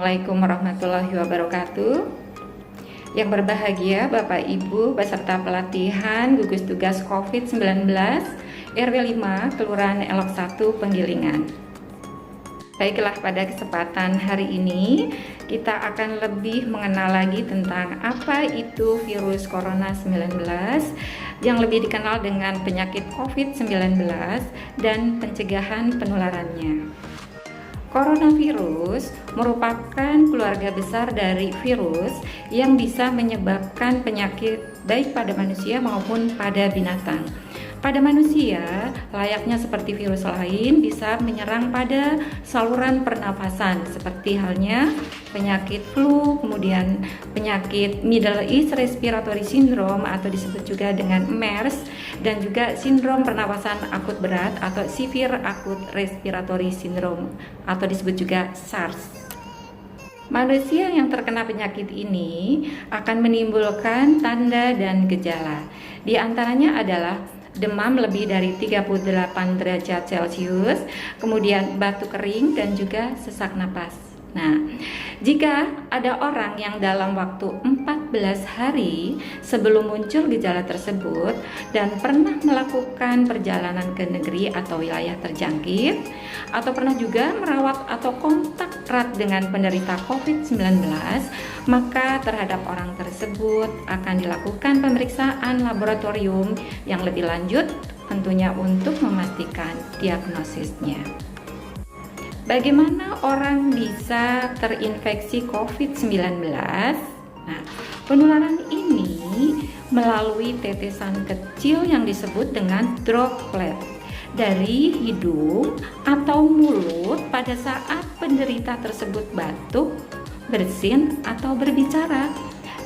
Assalamualaikum warahmatullahi wabarakatuh. Yang berbahagia Bapak Ibu peserta pelatihan gugus tugas COVID-19 RW 5 Kelurahan Elok 1 Penggilingan. Baiklah, pada kesempatan hari ini kita akan lebih mengenal lagi tentang apa itu virus corona 19 yang lebih dikenal dengan penyakit COVID-19 dan pencegahan penularannya. Coronavirus merupakan keluarga besar dari virus yang bisa menyebabkan penyakit baik pada manusia maupun pada binatang. Pada manusia, layaknya seperti virus lain, bisa menyerang pada saluran pernafasan seperti halnya penyakit flu, kemudian penyakit Middle East Respiratory Syndrome atau disebut juga dengan MERS, dan juga sindrom pernapasan akut berat atau Severe Acute Respiratory Syndrome atau disebut juga SARS. Manusia yang terkena penyakit ini akan menimbulkan tanda dan gejala. Di antaranya adalah demam lebih dari 38 derajat Celcius, kemudian batuk kering dan juga sesak napas. Nah, jika ada orang yang dalam waktu 14 hari sebelum muncul gejala tersebut dan pernah melakukan perjalanan ke negeri atau wilayah terjangkit, atau pernah juga merawat atau kontak erat dengan penderita COVID-19, maka terhadap orang tersebut akan dilakukan pemeriksaan laboratorium yang lebih lanjut, tentunya untuk memastikan diagnosisnya. Bagaimana orang bisa terinfeksi COVID-19? Nah, penularan ini melalui tetesan kecil yang disebut dengan droplet dari hidung atau mulut pada saat penderita tersebut batuk, bersin, atau berbicara.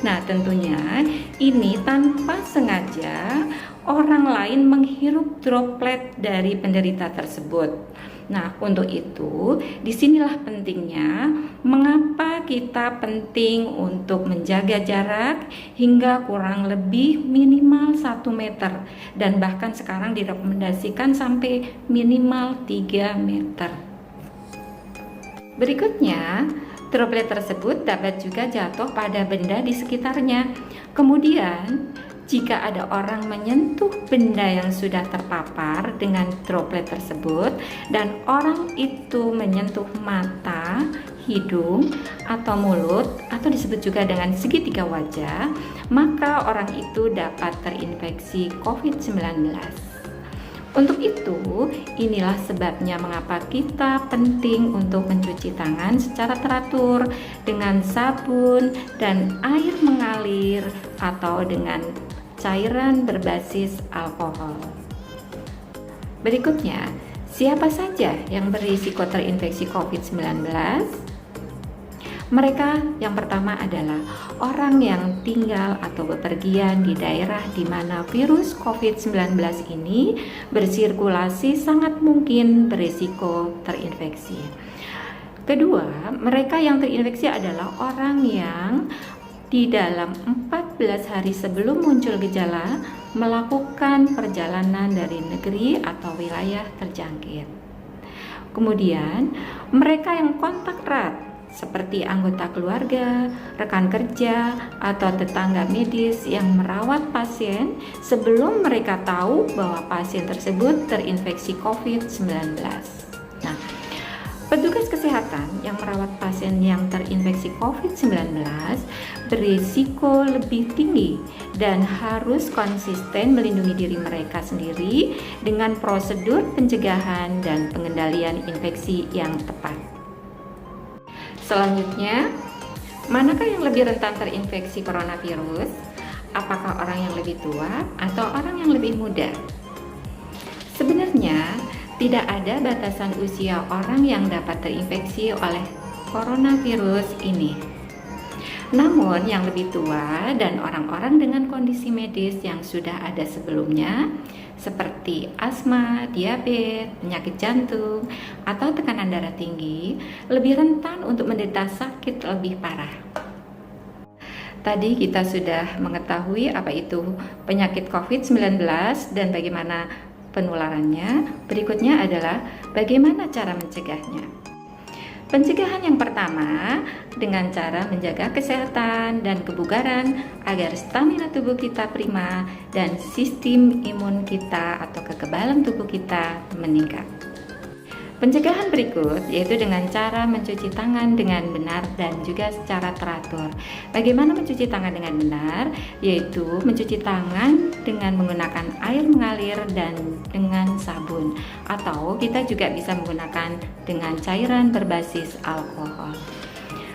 Nah, tentunya ini tanpa sengaja orang lain menghirup droplet dari penderita tersebut. Nah, untuk itu, disinilah pentingnya mengapa kita penting untuk menjaga jarak hingga kurang lebih minimal 1 meter dan bahkan sekarang direkomendasikan sampai minimal 3 meter. Berikutnya, droplet tersebut dapat juga jatuh pada benda di sekitarnya. Kemudian, jika ada orang menyentuh benda yang sudah terpapar dengan droplet tersebut dan orang itu menyentuh mata, hidung, atau mulut atau disebut juga dengan segitiga wajah, maka orang itu dapat terinfeksi COVID-19. Untuk itu, inilah sebabnya mengapa kita penting untuk mencuci tangan secara teratur dengan sabun dan air mengalir atau dengan cairan berbasis alkohol. Berikutnya, siapa saja yang berisiko terinfeksi COVID-19? Mereka yang pertama adalah orang yang tinggal atau bepergian di daerah di mana virus COVID-19 ini bersirkulasi sangat mungkin berisiko terinfeksi. Kedua, mereka yang terinfeksi adalah orang yang di dalam 14 hari sebelum muncul gejala melakukan perjalanan dari negeri atau wilayah terjangkit. Kemudian, mereka yang kontak erat seperti anggota keluarga, rekan kerja, atau tetangga medis yang merawat pasien sebelum mereka tahu bahwa pasien tersebut terinfeksi COVID-19. Nah, petugas kesehatan yang merawat pasien yang terinfeksi COVID-19 berisiko lebih tinggi dan harus konsisten melindungi diri mereka sendiri dengan prosedur pencegahan dan pengendalian infeksi yang tepat. Selanjutnya, manakah yang lebih rentan terinfeksi coronavirus? Apakah orang yang lebih tua atau orang yang lebih muda? Sebenarnya, tidak ada batasan usia orang yang dapat terinfeksi oleh coronavirus ini. Namun, yang lebih tua dan orang-orang dengan kondisi medis yang sudah ada sebelumnya, seperti asma, diabetes, penyakit jantung, atau tekanan darah tinggi, lebih rentan untuk menderita sakit lebih parah. Tadi kita sudah mengetahui apa itu penyakit COVID-19 dan bagaimana penularannya. Berikutnya adalah bagaimana cara mencegahnya. Pencegahan yang pertama dengan cara menjaga kesehatan dan kebugaran agar stamina tubuh kita prima dan sistem imun kita atau kekebalan tubuh kita meningkat. Pencegahan berikut yaitu dengan cara mencuci tangan dengan benar dan juga secara teratur. Bagaimana mencuci tangan dengan benar? Yaitu mencuci tangan dengan menggunakan air mengalir dan dengan sabun, atau kita juga bisa menggunakan dengan cairan berbasis alkohol.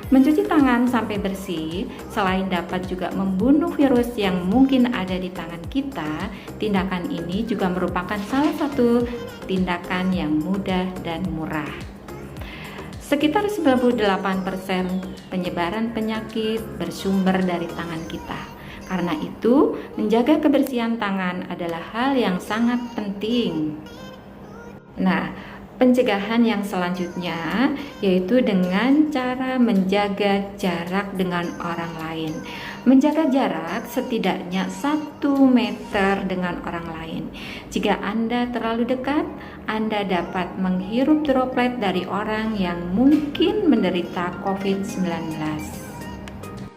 Mencuci tangan sampai bersih selain dapat juga membunuh virus yang mungkin ada di tangan kita, tindakan ini juga merupakan salah satu tindakan yang mudah dan murah. Sekitar 98% penyebaran penyakit bersumber dari tangan kita. Karena itu, menjaga kebersihan tangan adalah hal yang sangat penting. Nah, pencegahan yang selanjutnya yaitu dengan cara menjaga jarak dengan orang lain. Menjaga jarak setidaknya 1 meter dengan orang lain. Jika Anda terlalu dekat, Anda dapat menghirup droplet dari orang yang mungkin menderita COVID-19.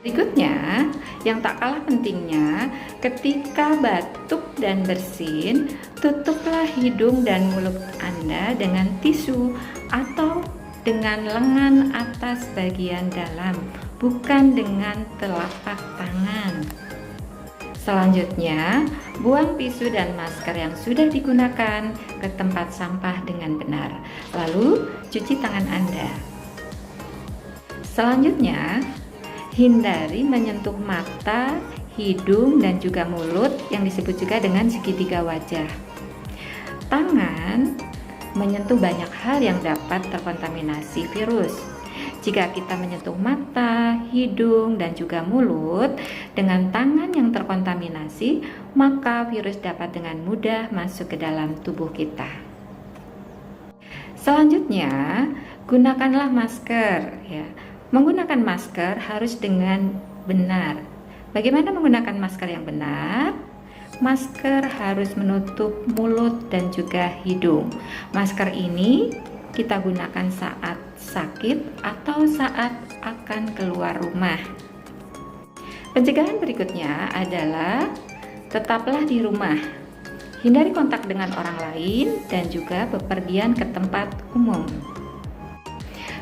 Berikutnya, yang tak kalah pentingnya, ketika batuk dan bersin, tutuplah hidung dan mulut Anda dengan tisu atau dengan lengan atas bagian dalam, bukan dengan telapak tangan. Selanjutnya, buang tisu dan masker yang sudah digunakan ke tempat sampah dengan benar. Lalu, cuci tangan Anda. Selanjutnya, hindari menyentuh mata, hidung, dan juga mulut yang disebut juga dengan segitiga wajah. Tangan menyentuh banyak hal yang dapat terkontaminasi virus. Jika kita menyentuh mata, hidung, dan juga mulut dengan tangan yang terkontaminasi, maka virus dapat dengan mudah masuk ke dalam tubuh kita. Selanjutnya, gunakanlah masker ya. Menggunakan masker harus dengan benar. Bagaimana menggunakan masker yang benar? Masker harus menutup mulut dan juga hidung. Masker ini kita gunakan saat sakit atau saat akan keluar rumah. Pencegahan berikutnya adalah tetaplah di rumah. Hindari kontak dengan orang lain dan juga bepergian ke tempat umum.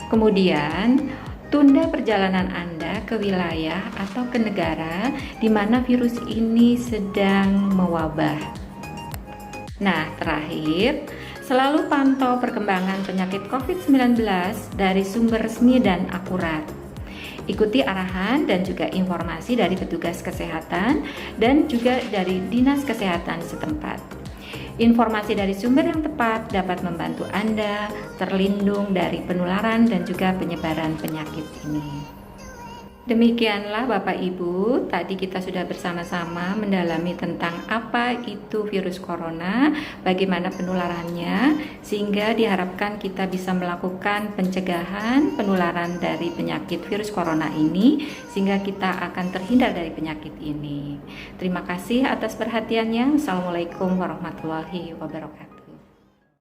Kemudian, tunda perjalanan Anda ke wilayah atau ke negara di mana virus ini sedang mewabah. Nah, terakhir, selalu pantau perkembangan penyakit COVID-19 dari sumber resmi dan akurat. Ikuti arahan dan juga informasi dari petugas kesehatan dan juga dari dinas kesehatan setempat. Informasi dari sumber yang tepat dapat membantu Anda terlindung dari penularan dan juga penyebaran penyakit ini. Demikianlah Bapak Ibu, tadi kita sudah bersama-sama mendalami tentang apa itu virus corona, bagaimana penularannya, sehingga diharapkan kita bisa melakukan pencegahan penularan dari penyakit virus corona ini, sehingga kita akan terhindar dari penyakit ini. Terima kasih atas perhatiannya. Assalamualaikum warahmatullahi wabarakatuh.